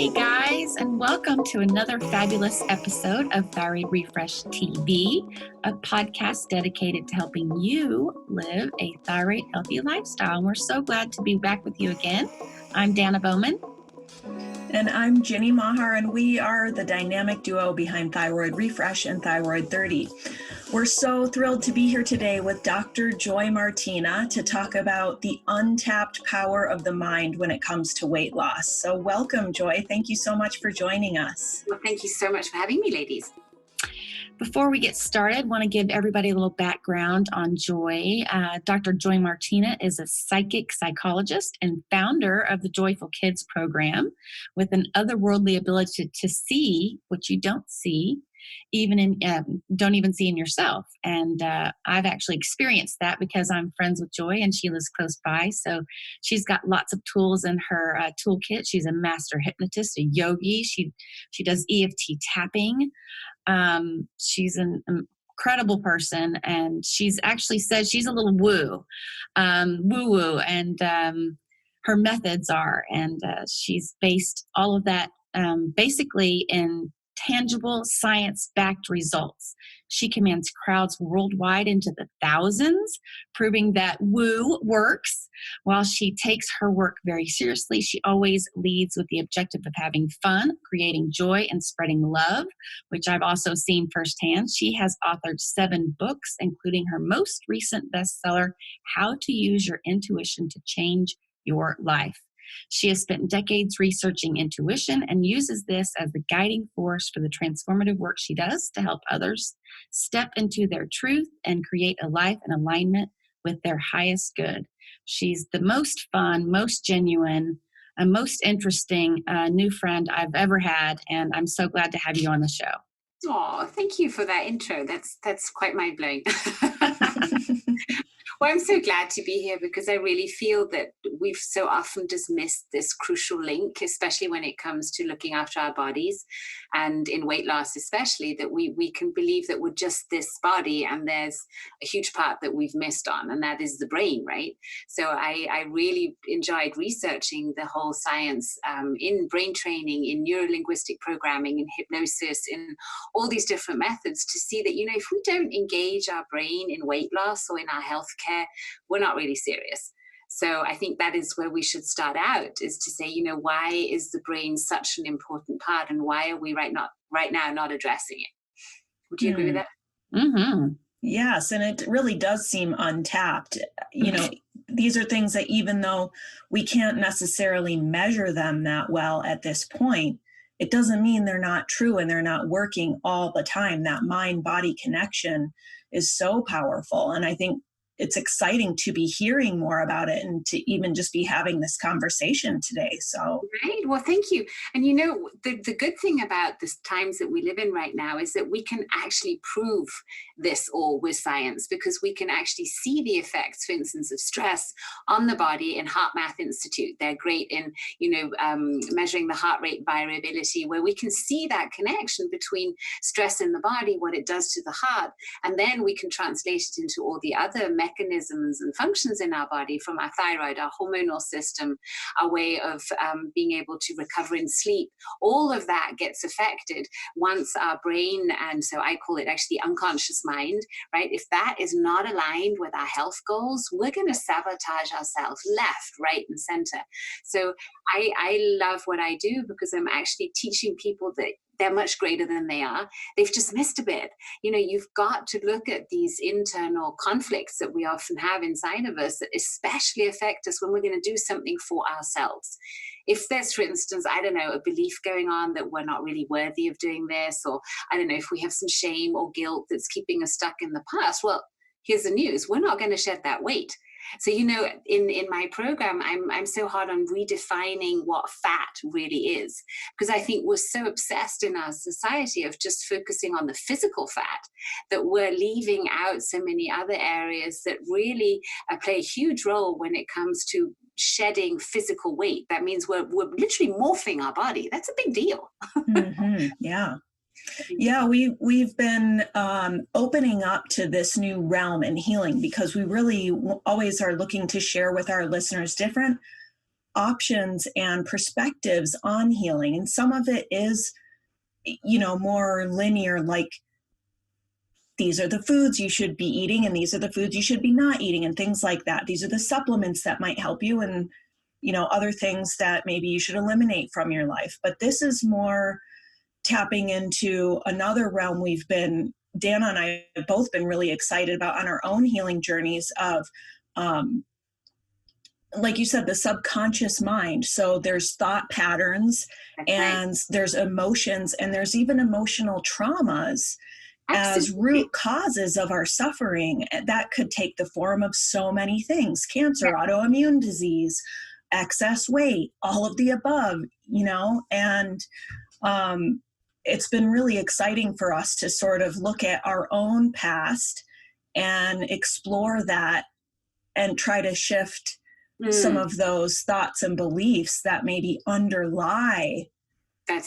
Hey guys, and welcome to another fabulous episode of Thyroid Refresh TV, a podcast dedicated to helping you live a thyroid healthy lifestyle. And we're so glad to be back with you again. I'm Dana Bowman. And I'm Jenny Mahar, and we are the dynamic duo behind Thyroid Refresh and Thyroid 30. We're so thrilled to be here today with Dr. Joy Martina to talk about the untapped power of the mind when it comes to weight loss. So welcome, Joy. Thank you so much for joining us. Well, thank you so much for having me, ladies. Before we get started, I want to give everybody a little background on Joy. Dr. Joy Martina is a psychologist and founder of the Joyful Kids program with an otherworldly ability to see what you don't see, don't even see in yourself. And I've actually experienced that because I'm friends with Joy and she lives close by. So she's got lots of tools in her toolkit. She's a master hypnotist, a yogi. She does EFT tapping. She's an incredible person, and she's actually said she's a little woo-woo, and her methods are, and she's based all of that basically in tangible science-backed results. She commands crowds worldwide into the thousands, proving that woo works. While she takes her work very seriously, she always leads with the objective of having fun, creating joy, and spreading love, which I've also seen firsthand. She has authored 7 books, including her most recent bestseller, How to Use Your Intuition to Change Your Life. She has spent decades researching intuition and uses this as the guiding force for the transformative work she does to help others step into their truth and create a life in alignment with their highest good. She's the most fun, most genuine, and most interesting new friend I've ever had, and I'm so glad to have you on the show. Oh, thank you for that intro. That's quite mind-blowing. Well, I'm so glad to be here because I really feel that we've so often dismissed this crucial link, especially when it comes to looking after our bodies and in weight loss, especially, that we can believe that we're just this body and there's a huge part that we've missed on, and that is the brain, right? So I really enjoyed researching the whole science in brain training, in neuro-linguistic programming, in hypnosis, in all these different methods to see that, if we don't engage our brain in weight loss or in our healthcare, we're not really serious. So I think that is where we should start out, is to say, why is the brain such an important part, and why are we right now not addressing it? Would you agree with that? Mm-hmm. Yes, and it really does seem untapped. These are things that even though we can't necessarily measure them that well at this point, it doesn't mean they're not true and they're not working all the time. That mind-body connection is so powerful. And I think it's exciting to be hearing more about it and to even just be having this conversation today. So, right. Well, thank you. And the good thing about the times that we live in right now is that we can actually prove this all with science, because we can actually see the effects, for instance, of stress on the body. In HeartMath Institute, they're great in, measuring the heart rate variability, where we can see that connection between stress in the body, what it does to the heart, and then we can translate it into all the other mechanisms and functions in our body, from our thyroid, our hormonal system, our way of being able to recover in sleep. All of that gets affected once our brain, and so I call it actually unconscious mind, right? If that is not aligned with our health goals, we're going to sabotage ourselves left, right, and center. So I love what I do because I'm actually teaching people that they're much greater than they are. They've just missed a bit. You've got to look at these internal conflicts that we often have inside of us that especially affect us when we're going to do something for ourselves. If there's, for instance, a belief going on that we're not really worthy of doing this, or if we have some shame or guilt that's keeping us stuck in the past, well, here's the news. We're not going to shed that weight. So, in my program, I'm so hard on redefining what fat really is, because I think we're so obsessed in our society of just focusing on the physical fat that we're leaving out so many other areas that really play a huge role when it comes to shedding physical weight. That means we're literally morphing our body. That's a big deal. Mm-hmm. Yeah. Yeah, we've been opening up to this new realm in healing because we really always are looking to share with our listeners different options and perspectives on healing. And some of it is, more linear, like these are the foods you should be eating and these are the foods you should be not eating and things like that. These are the supplements that might help you and, other things that maybe you should eliminate from your life. But this is more tapping into another realm Dana and I have both been really excited about on our own healing journeys of, like you said, the subconscious mind. So there's thought patterns and there's emotions and there's even emotional traumas as root causes of our suffering. That could take the form of so many things: cancer, autoimmune disease, excess weight, all of the above, and it's been really exciting for us to sort of look at our own past and explore that and try to shift some of those thoughts and beliefs that maybe underlie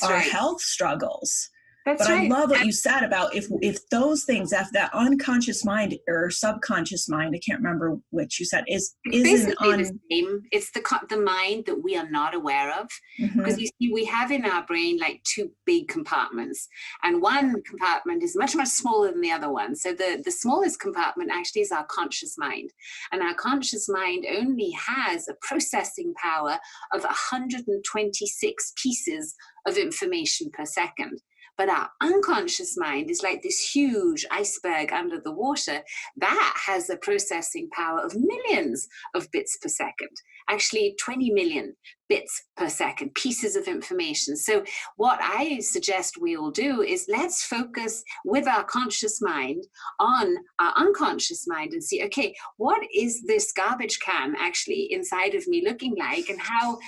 our health struggles. But I love what you said about if those things, if that unconscious mind or subconscious mind, I can't remember which you said, is basically the same. It's the mind that we are not aware of. Because you see, we have in our brain like two big compartments, and one compartment is much, much smaller than the other one. So the smallest compartment actually is our conscious mind. And our conscious mind only has a processing power of 126 pieces of information per second. But our unconscious mind is like this huge iceberg under the water that has a processing power of millions of bits per second, actually 20 million bits per second, pieces of information. So what I suggest we all do is let's focus with our conscious mind on our unconscious mind and see, okay, what is this garbage can actually inside of me looking like, and how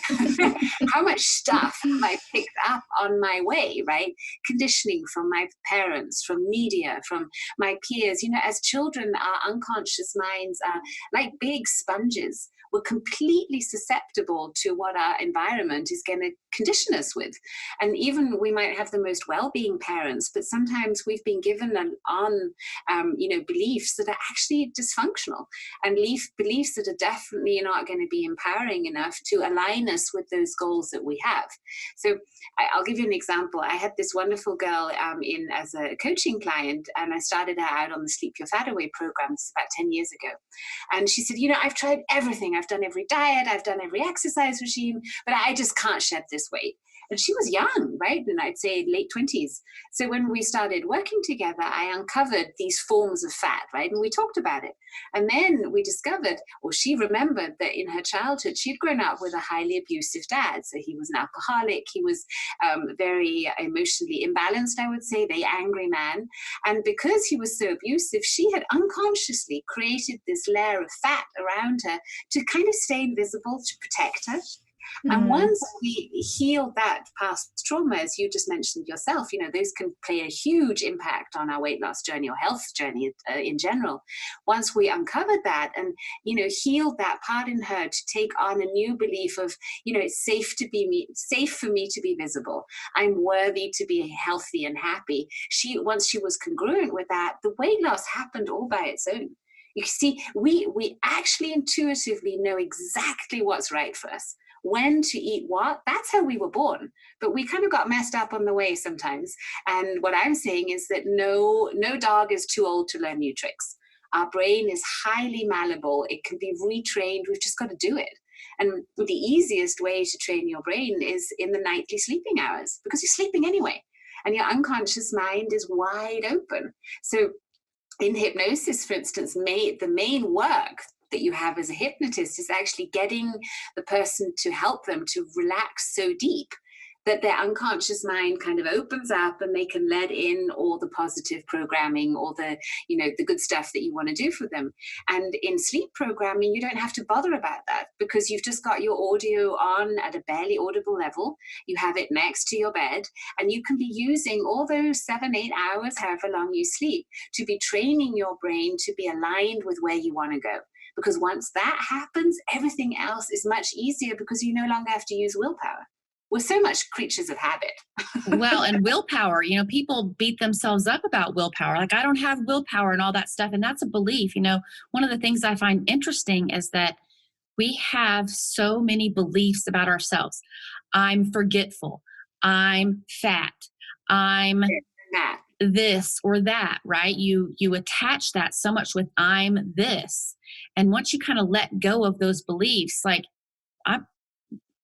how much stuff have I picked up on my way, right? Conditioning from my parents, from media, from my peers. As children, our unconscious minds are like big sponges. We're completely susceptible to what our environment is going to condition us with. And even we might have the most well-being parents, but sometimes we've been given beliefs that are actually dysfunctional, and beliefs that are definitely not going to be empowering enough to align us with those goals that we have. So I'll give you an example. I had this wonderful girl in as a coaching client, and I started her out on the Sleep Your Fat Away program about 10 years ago. And she said, I've tried everything. I've done every diet, I've done every exercise regime, but I just can't shed this weight. And she was young, right? And I'd say late 20s. So when we started working together, I uncovered these forms of fat, right? And we talked about it. And then we discovered, or she remembered, that in her childhood, she'd grown up with a highly abusive dad. So he was an alcoholic. He was very emotionally imbalanced, I would say, very angry man. And because he was so abusive, she had unconsciously created this layer of fat around her to kind of stay invisible, to protect her. And once we heal that past trauma, as you just mentioned yourself, those can play a huge impact on our weight loss journey or health journey in general. Once we uncovered that and, healed that part in her to take on a new belief of, it's safe for me to be visible. I'm worthy to be healthy and happy. Once she was congruent with that, the weight loss happened all by its own. You see, we actually intuitively know exactly what's right for us. When to eat what, that's how we were born. But we kind of got messed up on the way sometimes. And what I'm saying is that no dog is too old to learn new tricks. Our brain is highly malleable. It can be retrained. We've just got to do it. And the easiest way to train your brain is in the nightly sleeping hours, because you're sleeping anyway. And your unconscious mind is wide open. So in hypnosis, for instance, the main work that you have as a hypnotist is actually getting the person to help them to relax so deep that their unconscious mind kind of opens up and they can let in all the positive programming, all the good stuff that you want to do for them. And in sleep programming, you don't have to bother about that, because you've just got your audio on at a barely audible level. You have it next to your bed, and you can be using all those 7-8 hours, however long you sleep, to be training your brain to be aligned with where you want to go. Because once that happens, everything else is much easier, because you no longer have to use willpower. We're so much creatures of habit. Well, and willpower, people beat themselves up about willpower. Like, I don't have willpower and all that stuff. And that's a belief. One of the things I find interesting is that We have so many beliefs about ourselves. I'm forgetful. I'm fat. I'm That. this or that, right? You attach that so much with I'm this. And once you kind of let go of those beliefs, like, I'm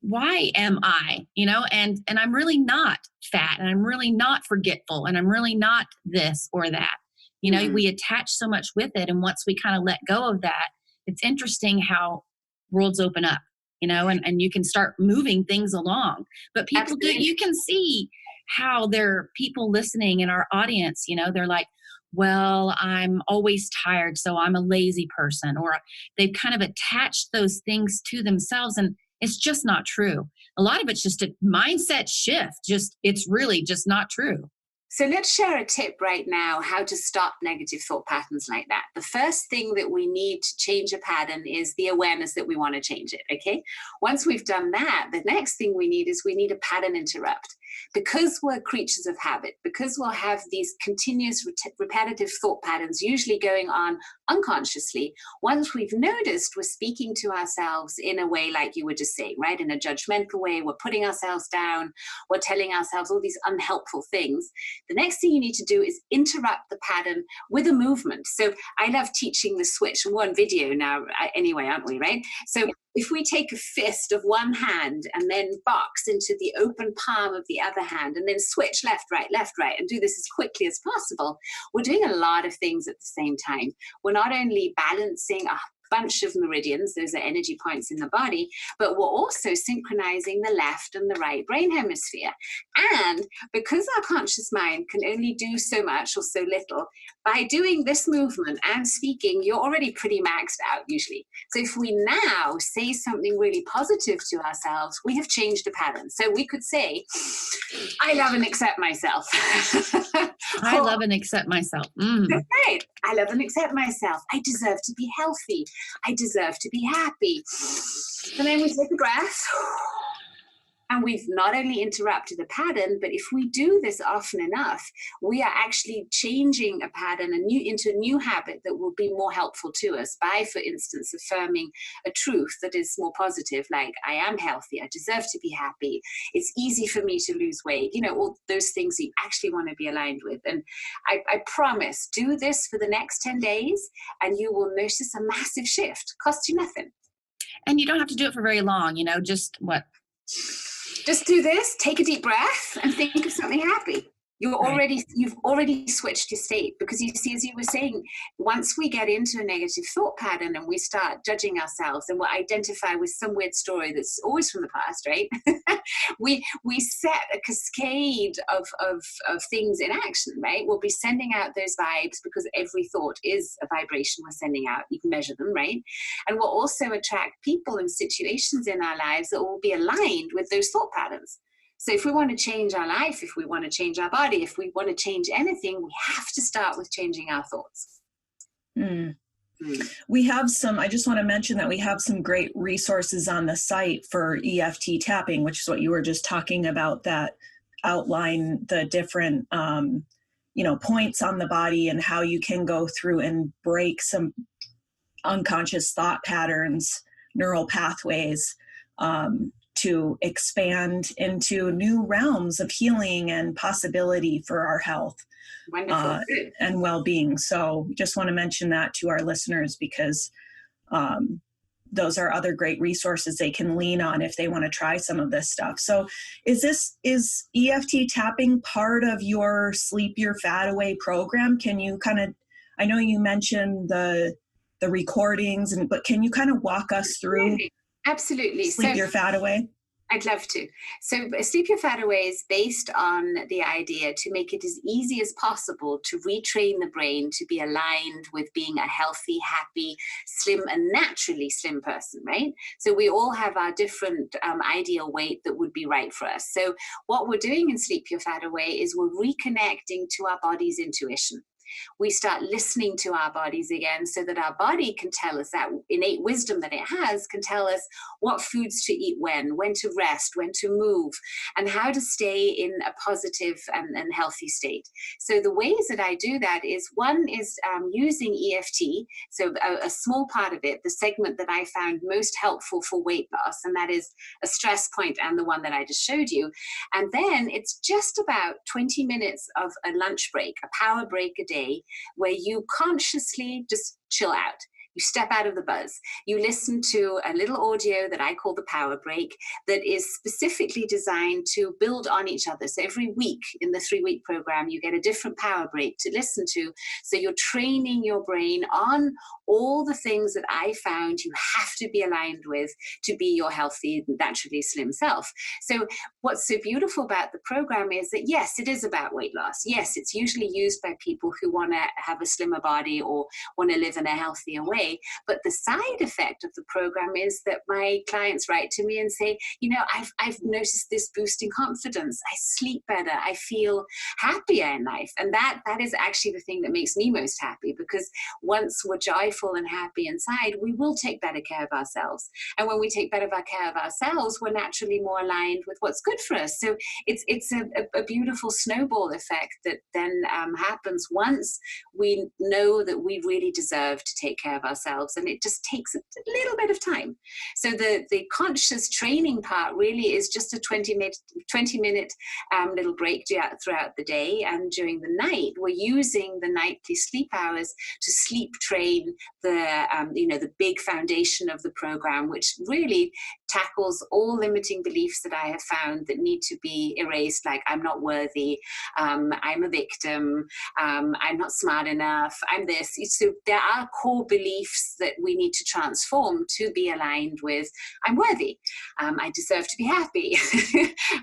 why am I, and I'm really not fat, and I'm really not forgetful, and I'm really not this or that. We attach so much with it. And once we kind of let go of that, it's interesting how worlds open up, and you can start moving things along. But people Absolutely. you can see how there are people listening in our audience, they're like, well, I'm always tired, so I'm a lazy person, or they've kind of attached those things to themselves. And it's just not true. A lot of it's just a mindset shift. It's really just not true. So let's share a tip right now how to stop negative thought patterns like that. The first thing that we need to change a pattern is the awareness that we want to change it, okay? Once we've done that, the next thing we need a pattern interrupt. Because we're creatures of habit, because we'll have these continuous repetitive thought patterns usually going on unconsciously, once we've noticed we're speaking to ourselves in a way like you were just saying, right? In a judgmental way, we're putting ourselves down, we're telling ourselves all these unhelpful things. The next thing you need to do is interrupt the pattern with a movement. So I love teaching the switch. We're on video now anyway, aren't we, right? So if we take a fist of one hand and then box into the open palm of the other hand and then switch left, right, and do this as quickly as possible, we're doing a lot of things at the same time. We're not only balancing a bunch of meridians, those are energy points in the body, but we're also synchronizing the left and the right brain hemisphere. And because our conscious mind can only do so much or so little, by doing this movement and speaking, you're already pretty maxed out usually. So if we now say something really positive to ourselves, we have changed a pattern. So we could say, I love and accept myself. I love and accept myself. That's right. I love and accept myself. I deserve to be healthy. I deserve to be happy. And then we take a breath. And we've not only interrupted a pattern, but if we do this often enough, we are actually changing a pattern into a new habit that will be more helpful to us by, for instance, affirming a truth that is more positive, like I am healthy, I deserve to be happy, it's easy for me to lose weight, all those things you actually want to be aligned with. And I promise, do this for the next 10 days and you will notice a massive shift. Costs you nothing. And you don't have to do it for very long, just what? Just do this, take a deep breath and think of something happy. You've already switched your state, because you see, as you were saying, once we get into a negative thought pattern and we start judging ourselves and we identify with some weird story that's always from the past, right? we set a cascade of things in action, right? We'll be sending out those vibes because every thought is a vibration we're sending out. You can measure them, right? And we'll also attract people and situations in our lives that will be aligned with those thought patterns. So if we want to change our life, if we want to change our body, if we want to change anything, we have to start with changing our thoughts. We have I just want to mention that we have some great resources on the site for EFT tapping, which is what you were just talking about, that outline the different, points on the body and how you can go through and break some unconscious thought patterns, neural pathways, to expand into new realms of healing and possibility for our health and well-being. So just want to mention that to our listeners, because those are other great resources they can lean on if they want to try some of this stuff. So is EFT tapping part of your Sleep Your Fat Away program? Can you I know you mentioned the recordings, but can you kind of walk us through? Absolutely. Sleep Your Fat Away? I'd love to. So Sleep Your Fat Away is based on the idea to make it as easy as possible to retrain the brain to be aligned with being a healthy, happy, slim, and naturally slim person, right? So we all have our different ideal weight that would be right for us. So what we're doing in Sleep Your Fat Away is we're reconnecting to our body's intuition. we start listening to our bodies again, so that our body can tell us, that innate wisdom that it has can tell us what foods to eat, when to rest, when to move, and how to stay in a positive and healthy state. So the ways that I do that is, one is using EFT. So a small part of it, the segment that I found most helpful for weight loss, and that is a stress point and the one that I just showed you. And then it's just about 20 minutes of a lunch break, a power break a day, where you consciously just chill out. You step out of the buzz. You listen to a little audio that I call the power break, that is specifically designed to build on each other. So every week in the 3-week program, you get a different power break to listen to. So you're training your brain on all the things that I found you have to be aligned with to be your healthy, naturally slim self. So what's so beautiful about the program is that, yes, it is about weight loss. Yes, it's usually used by people who want to have a slimmer body or want to live in a healthier way. But the side effect of the program is that my clients write to me and say, I've noticed this boost in confidence. I sleep better. I feel happier in life. And that is actually the thing that makes me most happy, because once we're joyful and happy inside, we will take better care of ourselves. And when we take better care of ourselves, we're naturally more aligned with what's good for us. So it's a beautiful snowball effect that then happens once we know that we really deserve to take care of ourselves, and it just takes a little bit of time. So the conscious training part really is just a 20-minute little break throughout the day, and during the night we're using the nightly sleep hours to sleep train the big foundation of the program, which really tackles all limiting beliefs that I have found that need to be erased, like I'm not worthy, I'm a victim, I'm not smart enough, I'm this. So there are core beliefs that we need to transform to be aligned with I'm worthy, I deserve to be happy,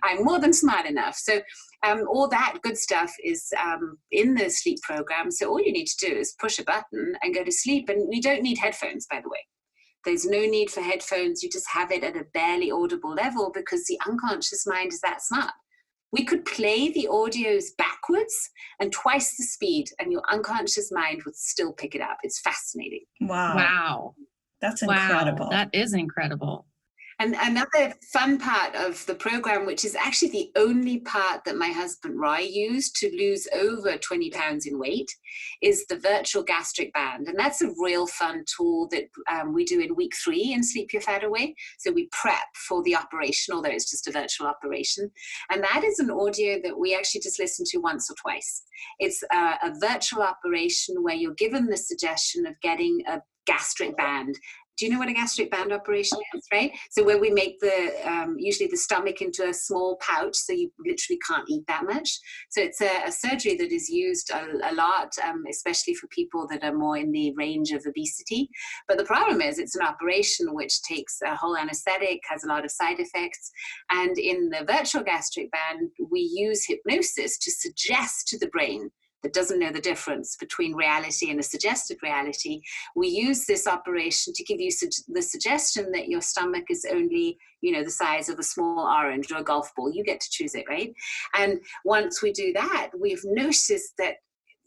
I'm more than smart enough. So all that good stuff is in the sleep program. So all you need to do is push a button and go to sleep. And we don't need headphones, by the way. There's no need for headphones. You just have it at a barely audible level, because the unconscious mind is that smart. We could play the audios backwards and twice the speed, and your unconscious mind would still pick it up. It's fascinating. Wow. That's incredible. Wow, that is incredible. And another fun part of the program, which is actually the only part that my husband Roy used to lose over 20 pounds in weight, is the virtual gastric band. And that's a real fun tool that we do in week 3 in Sleep Your Fat Away. So we prep for the operation, although it's just a virtual operation. And that is an audio that we actually just listen to once or twice. It's a virtual operation where you're given the suggestion of getting a gastric band. Do you know what a gastric band operation is, right? So where we make usually the stomach into a small pouch, so you literally can't eat that much. So it's a surgery that is used a lot, especially for people that are more in the range of obesity. But the problem is it's an operation which takes a whole anesthetic, has a lot of side effects. And in the virtual gastric band, we use hypnosis to suggest to the brain that doesn't know the difference between reality and a suggested reality. We use this operation to give you the suggestion that your stomach is only, the size of a small orange or a golf ball. You get to choose it, right? And once we do that, we've noticed that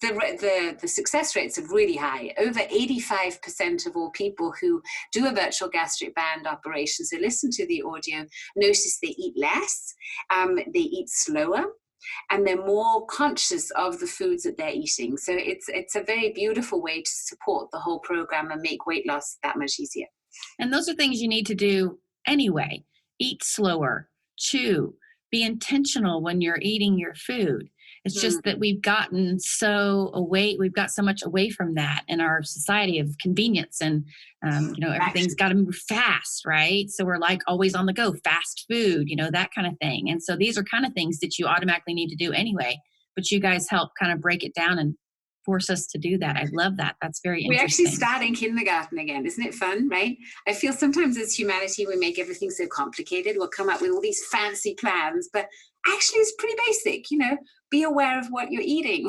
the success rates are really high. Over 85% of all people who do a virtual gastric band operation, so listen to the audio, notice they eat less, they eat slower, and they're more conscious of the foods that they're eating. So it's a very beautiful way to support the whole program and make weight loss that much easier. And those are things you need to do anyway. Eat slower, chew, be intentional when you're eating your food. It's just that we've gotten we've got so much away from that in our society of convenience, and everything's got to move fast, right? So we're like always on the go, fast food, that kind of thing. And so these are kind of things that you automatically need to do anyway, but you guys help kind of break it down and force us to do that. I love that. That's very interesting. We actually start in kindergarten again. Isn't it fun, right? I feel sometimes as humanity, we make everything so complicated. We'll come up with all these fancy plans, but actually it's pretty basic, be aware of what you're eating.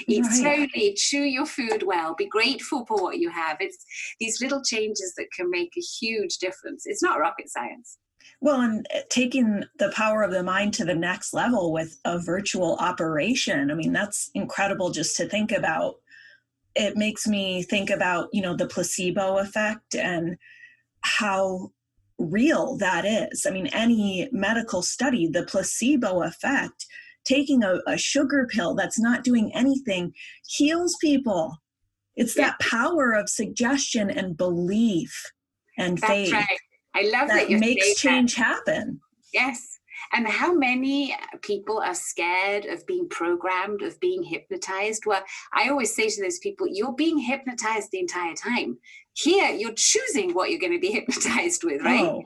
Eat slowly, chew your food well, be grateful for what you have. It's these little changes that can make a huge difference. It's not rocket science. Well, and taking the power of the mind to the next level with a virtual operation, I mean, that's incredible just to think about. It makes me think about, the placebo effect and how real that is. I mean, any medical study, the placebo effect, taking a sugar pill that's not doing anything heals people. It's that power of suggestion and belief and faith. That's right. I love that you're makes saying change happen. Yes. And how many people are scared of being programmed, of being hypnotized? Well, I always say to those people, you're being hypnotized the entire time. Here, you're choosing what you're going to be hypnotized with, right? Oh,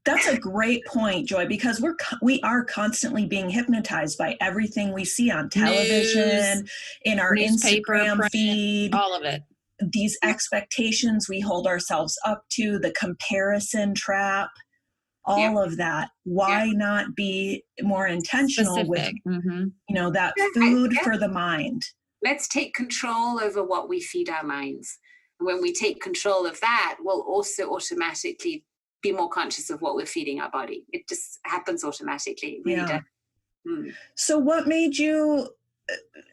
that's a great point, Joy, because we are constantly being hypnotized by everything we see on television, news, in our Instagram print, feed, all of it. These expectations we hold ourselves up to, the comparison trap, all of that. Why not be more intentional with, that food for the mind? Let's take control over what we feed our minds. And when we take control of that, we'll also automatically be more conscious of what we're feeding our body. It just happens automatically. It really does. So what made you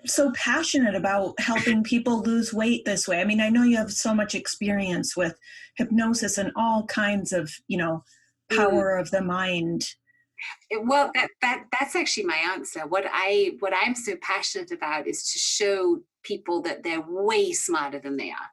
so passionate about helping people lose weight this way? I mean, I know you have so much experience with hypnosis and all kinds of, power of the mind. Well, that's actually my answer. What I'm so passionate about is to show people that they're way smarter than they are,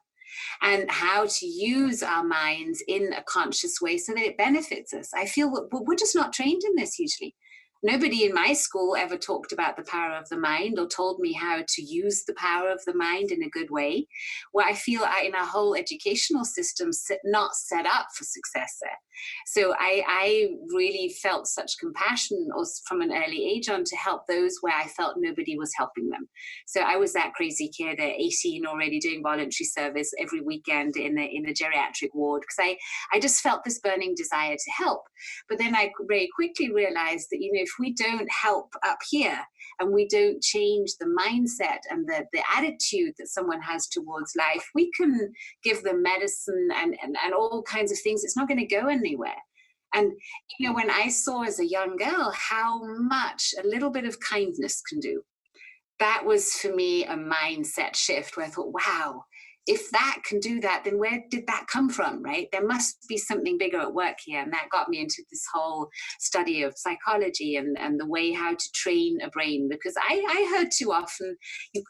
and how to use our minds in a conscious way so that it benefits us. I feel we're just not trained in this usually. Nobody in my school ever talked about the power of the mind or told me how to use the power of the mind in a good way. Well, I feel in our whole educational system not set up for success there. So I really felt such compassion from an early age on to help those where I felt nobody was helping them. So I was that crazy kid at 18 already doing voluntary service every weekend in a geriatric ward, because I just felt this burning desire to help. But then I very quickly realized that, if we don't help up here and we don't change the mindset and the attitude that someone has towards life, we can give them medicine and all kinds of things. It's not going to go anywhere. And, when I saw as a young girl how much a little bit of kindness can do, that was for me a mindset shift where I thought, wow, if that can do that, then where did that come from, right? There must be something bigger at work here. And that got me into this whole study of psychology and the way how to train a brain, because I heard too often,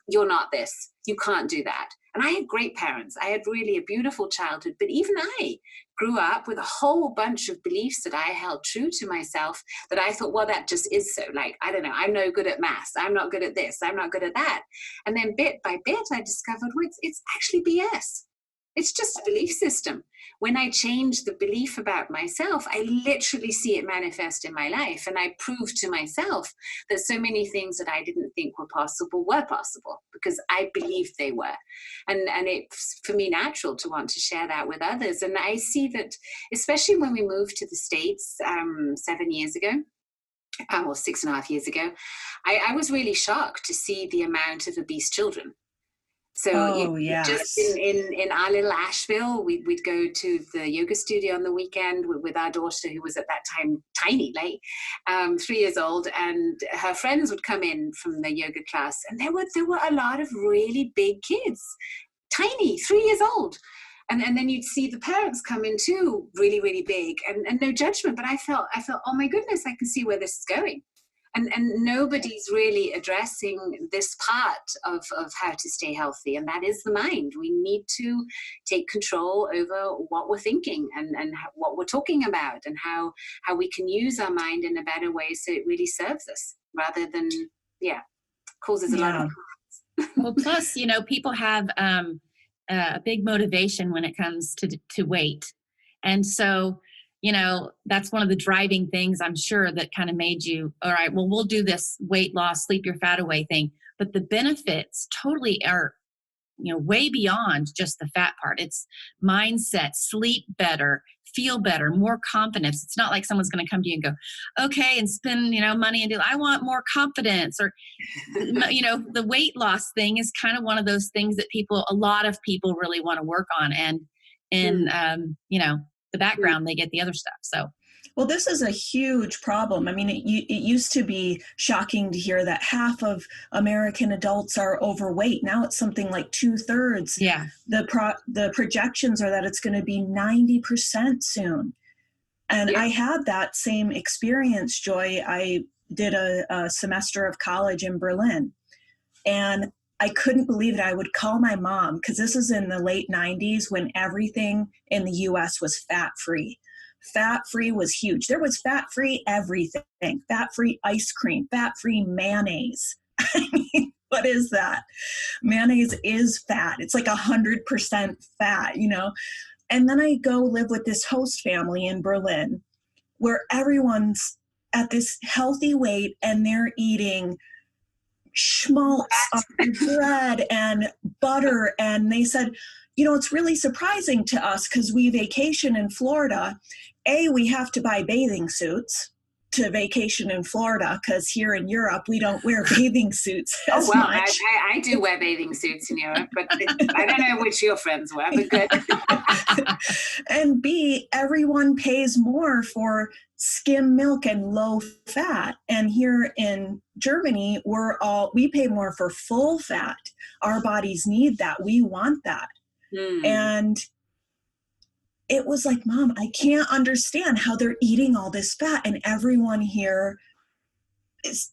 you're not this, you can't do that. And I had great parents. I had really a beautiful childhood, but even I grew up with a whole bunch of beliefs that I held true to myself, that I thought, well, that just is so. Like, I don't know, I'm no good at maths. I'm not good at this. I'm not good at that. And then bit by bit, I discovered, well, it's actually BS. It's just a belief system. When I change the belief about myself, I literally see it manifest in my life. And I prove to myself that so many things that I didn't think were possible because I believed they were. And it's for me natural to want to share that with others. And I see that, especially when we moved to the States 7 years ago, or 6.5 years ago, I was really shocked to see the amount of obese children. So just in our little Asheville, we'd go to the yoga studio on the weekend with our daughter, who was at that time tiny, like 3 years old, and her friends would come in from the yoga class, and there were a lot of really big kids, tiny, 3 years old. And then you'd see the parents come in too, really, really big, and no judgment. But I felt, oh my goodness, I can see where this is going. And nobody's really addressing this part of how to stay healthy, and that is the mind. We need to take control over what we're thinking and what we're talking about, and how we can use our mind in a better way so it really serves us rather than, causes a lot of problems. Well, plus, people have a big motivation when it comes to weight. And so, that's one of the driving things, I'm sure, that kind of made you, all right, well, we'll do this weight loss, sleep your fat away thing. But the benefits totally are, way beyond just the fat part. It's mindset, sleep better, feel better, more confidence. It's not like someone's going to come to you and go, okay, and spend, money and I want more confidence. Or, the weight loss thing is kind of one of those things that a lot of people really want to work on. And in, the background, they get the other stuff. So Well, this is a huge problem. I mean, it used to be shocking to hear that half of American adults are overweight. Now it's something like 2/3. Yeah. The projections are that it's going to be 90% soon. And I had that same experience, Joy. I did a semester of college in Berlin, and I couldn't believe it. I would call my mom, because this is in the late 90s when everything in the US was fat-free. Fat-free was huge. There was fat-free everything, fat-free ice cream, fat-free mayonnaise. I mean, what is that? Mayonnaise is fat. It's like 100% fat, you know? And then I go live with this host family in Berlin where everyone's at this healthy weight and they're eating schmaltz on bread and butter. And they said, you know, it's really surprising to us because we vacation in Florida. We have to buy bathing suits to vacation in Florida because here in Europe, we don't wear bathing suits as much. I do wear bathing suits in Europe, but I don't know which your friends wear, but good. And B, everyone pays more for skim milk and low fat. And here in Germany, we pay more for full fat. Our bodies need that. We want that. And it was like, Mom, I can't understand how they're eating all this fat and everyone here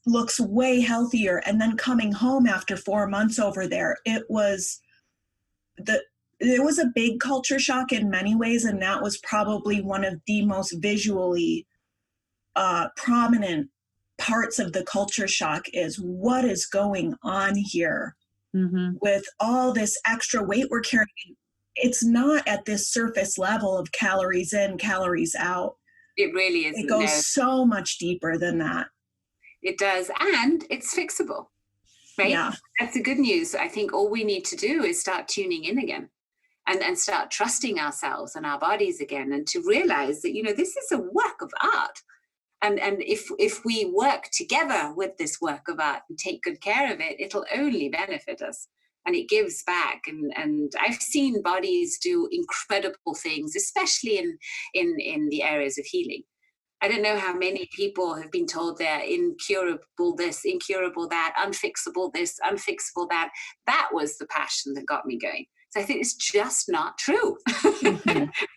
looks way healthier. And then coming home after 4 months over there, it was a big culture shock in many ways. And that was probably one of the most visually prominent parts of the culture shock is what is going on here with all this extra weight we're carrying. It's not at this surface level of calories in, calories out. It really is. It goes so much deeper than that. It does. And it's fixable, right? Yeah. That's the good news. I think all we need to do is start tuning in again and start trusting ourselves and our bodies again, and to realize that, you know, this is a work of art. And if we work together with this work of art and take good care of it, it'll only benefit us. And it gives back. And I've seen bodies do incredible things, especially in the areas of healing. I don't know how many people have been told they're incurable this, incurable that, unfixable this, unfixable that. That was the passion that got me going. So I think it's just not true.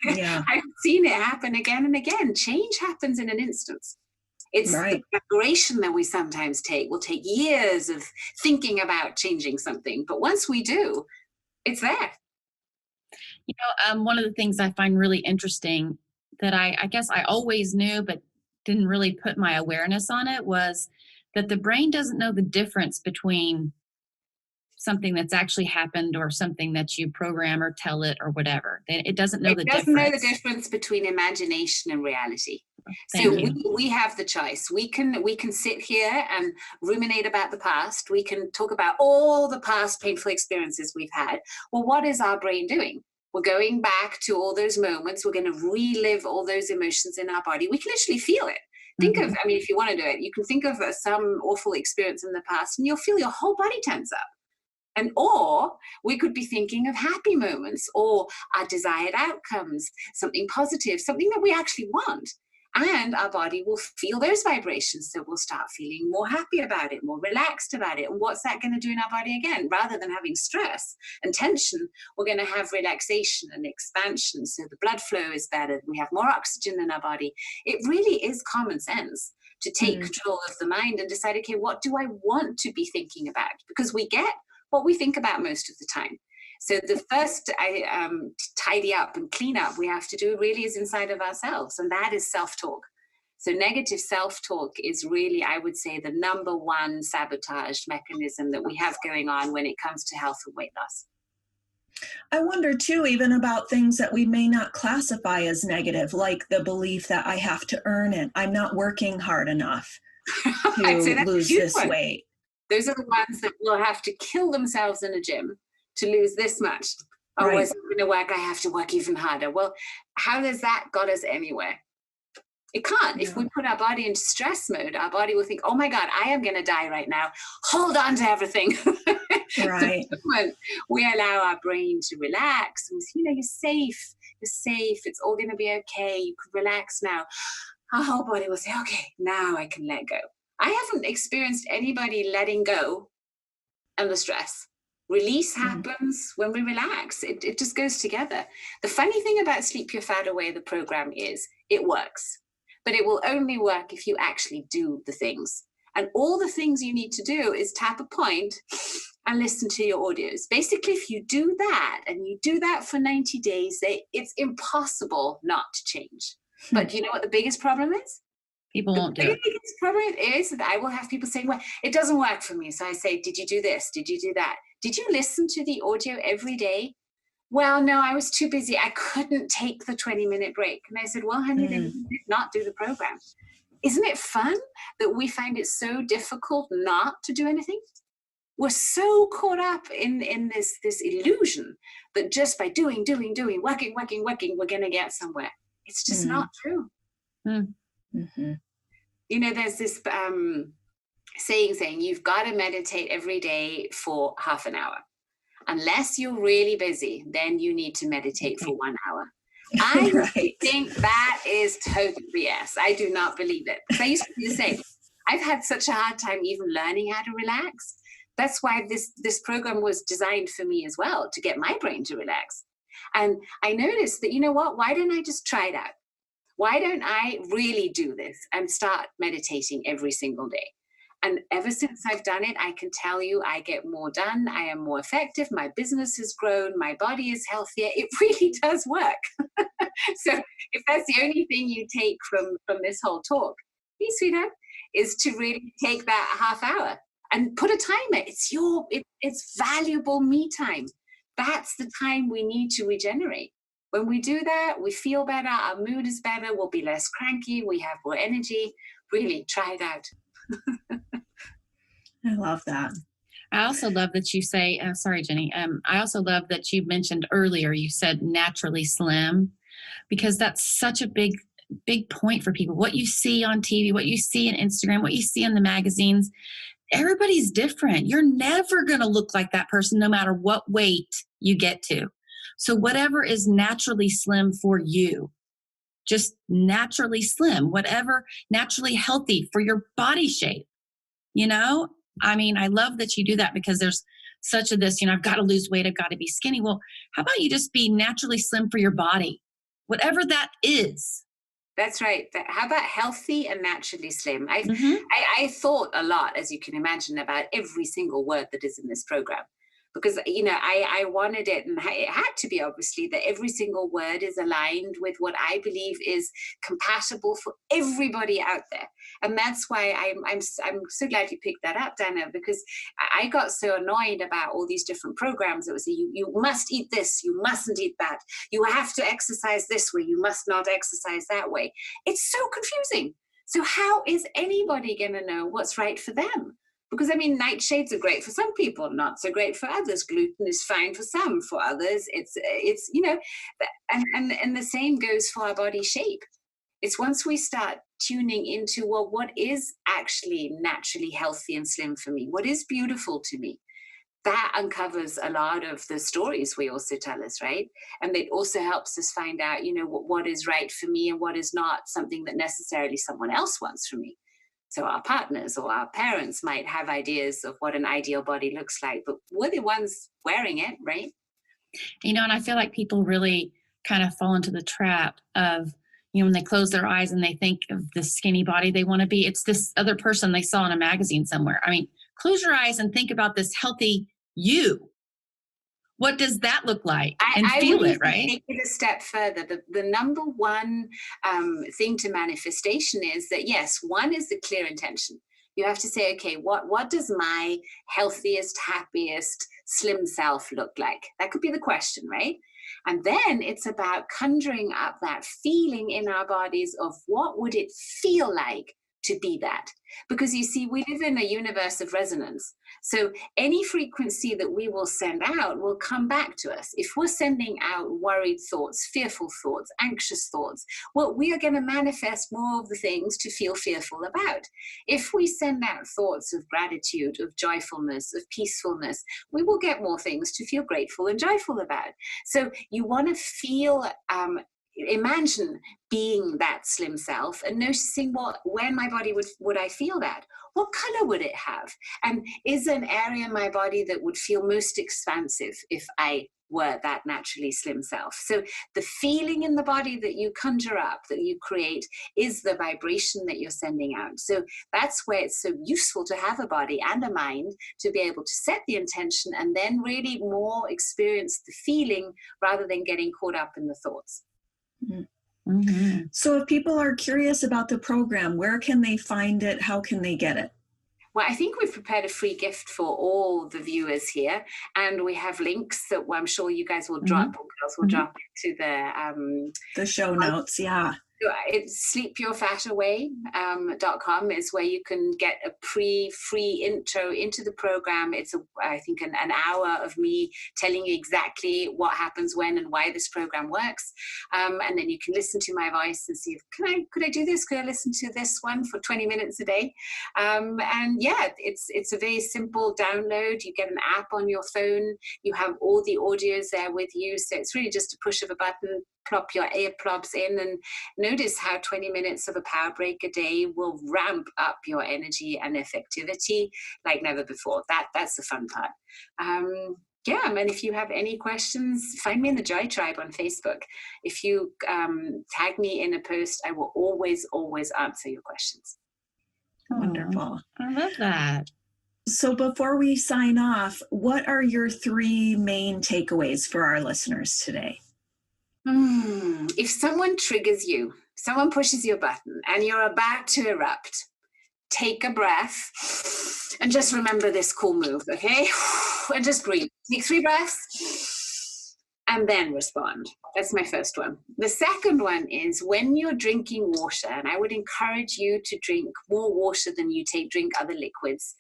Yeah. I've seen it happen again and again. Change happens in an instant. It's the preparation that we sometimes take. We'll take years of thinking about changing something, but once we do, it's there. You know, one of the things I find really interesting that I guess I always knew, but didn't really put my awareness on it, was that the brain doesn't know the difference between something that's actually happened or something that you program or tell it or whatever. It doesn't know the difference. It doesn't know the difference between imagination and reality. So we have the choice. We can sit here and ruminate about the past. We can talk about all the past painful experiences we've had. Well, what is our brain doing? We're going back to all those moments. We're going to relive all those emotions in our body. We can literally feel it. Think of, I mean, if you want to do it, you can think of some awful experience in the past and you'll feel your whole body tense up. Or we could be thinking of happy moments or our desired outcomes, something positive, something that we actually want. And our body will feel those vibrations. So we'll start feeling more happy about it, more relaxed about it. And what's that going to do in our body again? Rather than having stress and tension, we're going to have relaxation and expansion. So the blood flow is better. We have more oxygen in our body. It really is common sense to take control of the mind and decide, okay, what do I want to be thinking about? Because we get what we think about most of the time. So the first tidy up and clean up we have to do really is inside of ourselves, and that is self-talk. So negative self-talk is really, I would say, the number one sabotage mechanism that we have going on when it comes to health and weight loss. I wonder too, even about things that we may not classify as negative, like the belief that I have to earn it. I'm not working hard enough to lose this weight. Those are the ones that will have to kill themselves in a gym to lose this much. Oh, it's not going to work. I have to work even harder. Well, how has that got us anywhere? It can't. Yeah. If we put our body into stress mode, our body will think, oh my God, I am going to die right now. Hold on to everything. Right. The moment we allow our brain to relax and say, you're safe. You're safe. It's all going to be okay. You can relax now. our whole body will say, okay, now I can let go. I haven't experienced anybody letting go under stress. Release happens when we relax. It just goes together. The funny thing about Sleep Your Fat Away, the program, is it works, but it will only work if you actually do the things. And all the things you need to do is tap a point and listen to your audios. Basically, if you do that and you do that for 90 days, it's impossible not to change. But you know what the biggest problem is? People won't do it. The biggest problem is that I will have people saying, well, it doesn't work for me. So I say, did you do this? Did you do that? Did you listen to the audio every day? Well, no, I was too busy. I couldn't take the 20-minute break. And I said, well, honey, then you did not do the program. Isn't it fun that we find it so difficult not to do anything? We're so caught up in this illusion that just by doing, working, we're going to get somewhere. It's just not true. Mm-hmm. You know, there's this saying you've got to meditate every day for half an hour. Unless you're really busy, then you need to meditate for 1 hour. I think that is total BS. I do not believe it. I used to be the same. I've had such a hard time even learning how to relax. That's why this program was designed for me as well, to get my brain to relax. And I noticed that, you know what, why don't I just try it out? Why don't I really do this and start meditating every single day? And ever since I've done it, I can tell you I get more done. I am more effective. My business has grown. My body is healthier. It really does work. So if that's the only thing you take from this whole talk, please, sweetheart, is to really take that half hour and put a timer. It's valuable me time. That's the time we need to regenerate. When we do that, we feel better. Our mood is better. We'll be less cranky. We have more energy. Really, try it out. I love that. I also love that you say, sorry, Jenny. I also love that you mentioned earlier, you said naturally slim, because that's such a big point for people. What you see on TV, what you see on Instagram, what you see in the magazines, everybody's different. You're never going to look like that person, no matter what weight you get to. So whatever is naturally slim for you, just naturally slim, whatever naturally healthy for your body shape, you know? I mean, I love that you do that, because there's such a this, I've got to lose weight, I've got to be skinny. Well, how about you just be naturally slim for your body, whatever that is? That's right. How about healthy and naturally slim? I thought a lot, as you can imagine, about every single word that is in this program. Because, I wanted it, and it had to be, obviously, that every single word is aligned with what I believe is compatible for everybody out there. And that's why I'm so glad you picked that up, Dana, because I got so annoyed about all these different programs that would say, you must eat this, you mustn't eat that, you have to exercise this way, you must not exercise that way. It's so confusing. So how is anybody going to know what's right for them? Because, nightshades are great for some people, not so great for others. Gluten is fine for some. For others, it's and the same goes for our body shape. It's once we start tuning into, well, what is actually naturally healthy and slim for me? What is beautiful to me? That uncovers a lot of the stories we also tell us, right? And it also helps us find out, what is right for me and what is not something that necessarily someone else wants from me. So our partners or our parents might have ideas of what an ideal body looks like, but we're the ones wearing it, right? And I feel like people really kind of fall into the trap of, when they close their eyes and they think of the skinny body they want to be, it's this other person they saw in a magazine somewhere. Close your eyes and think about this healthy you. What does that look like? And feel it, right? Take it a step further. The number one thing to manifestation is that, yes, one is the clear intention. You have to say, okay, what does my healthiest, happiest, slim self look like? That could be the question, right? And then it's about conjuring up that feeling in our bodies of what would it feel like to be that. Because you see, we live in a universe of resonance. So any frequency that we will send out will come back to us. If we're sending out worried thoughts, fearful thoughts, anxious thoughts, well, we are going to manifest more of the things to feel fearful about. If we send out thoughts of gratitude, of joyfulness, of peacefulness, we will get more things to feel grateful and joyful about. So you want to feel imagine being that slim self and noticing where in my body would I feel that? What color would it have? And is there an area in my body that would feel most expansive if I were that naturally slim self? So the feeling in the body that you conjure up, that you create, is the vibration that you're sending out. So that's where it's so useful to have a body and a mind to be able to set the intention and then really more experience the feeling rather than getting caught up in the thoughts. Mm-hmm. So if people are curious about the program, where can they find it? How can they get it? Well, I think we've prepared a free gift for all the viewers here, and we have links that I'm sure you guys will drop, or girls will drop into the show notes. Yeah. It's sleepyourfataway.com is where you can get a free intro into the program. It's I think an hour of me telling you exactly what happens when and why this program works, and then you can listen to my voice and see if could I do this? Could I listen to this one for 20 minutes a day? And yeah, it's a very simple download. You get an app on your phone. You have all the audios there with you, so it's really just a push of a button. Plop your earplugs in and notice how 20 minutes of a power break a day will ramp up your energy and effectivity like never before. That's the fun part. Yeah, and if you have any questions, find me in the Joy Tribe on Facebook. If you tag me in a post, I will always answer your questions. Wonderful. I love that. So before we sign off, what are your 3 main takeaways for our listeners today? If someone triggers you, someone pushes your button and you're about to erupt, take a breath and just remember this cool move, okay? And just breathe. Take 3 breaths and then respond. That's my first one. The second one is when you're drinking water, and I would encourage you to drink more water than you drink other liquids,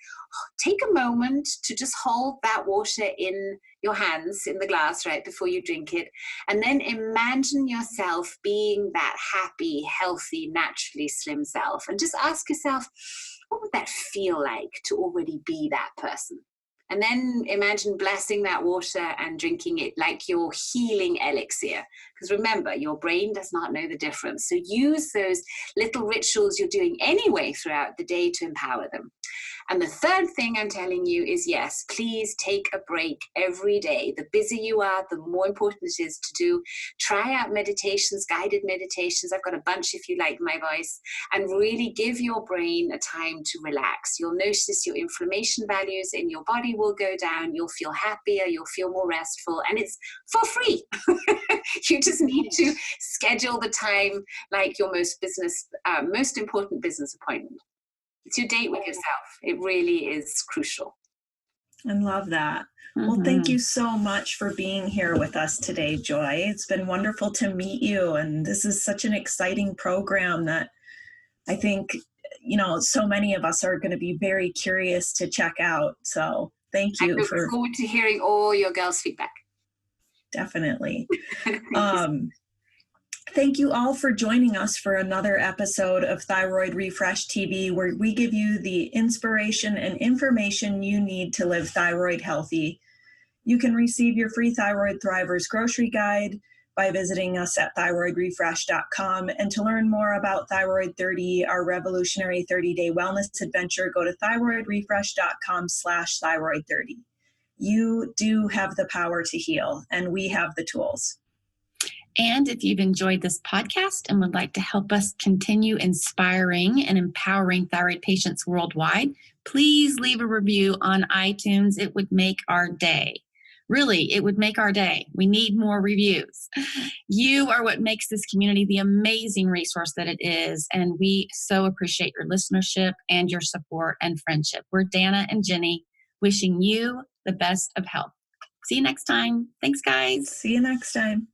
take a moment to just hold that water in your hands in the glass right before you drink it, and then imagine yourself being that happy, healthy, naturally slim self, and just ask yourself, what would that feel like to already be that person? And then imagine blessing that water and drinking it like your healing elixir. Because remember, your brain does not know the difference. So use those little rituals you're doing anyway throughout the day to empower them. And the third thing I'm telling you is, yes, please take a break every day. The busier you are, the more important it is to try out meditations, guided meditations. I've got a bunch if you like my voice, and really give your brain a time to relax. You'll notice your inflammation values in your body will go down. You'll feel happier. You'll feel more restful, and it's for free. You just need to schedule the time like your most important business appointment. It's your date with yourself. It really is crucial. I love that. Well, thank you so much for being here with us today, Joy. It's been wonderful to meet you. And this is such an exciting program that I think, so many of us are going to be very curious to check out. So thank you. I look forward to hearing all your girls' feedback. Definitely. Thank you all for joining us for another episode of Thyroid Refresh TV, where we give you the inspiration and information you need to live thyroid healthy. You can receive your free Thyroid Thrivers grocery guide by visiting us at thyroidrefresh.com. And to learn more about Thyroid 30, our revolutionary 30-day wellness adventure, go to thyroidrefresh.com/thyroid30. You do have the power to heal, and we have the tools. And if you've enjoyed this podcast and would like to help us continue inspiring and empowering thyroid patients worldwide, please leave a review on iTunes. It would make our day. Really, it would make our day. We need more reviews. You are what makes this community the amazing resource that it is. And we so appreciate your listenership and your support and friendship. We're Dana and Jenny wishing you the best of health. See you next time. Thanks, guys. See you next time.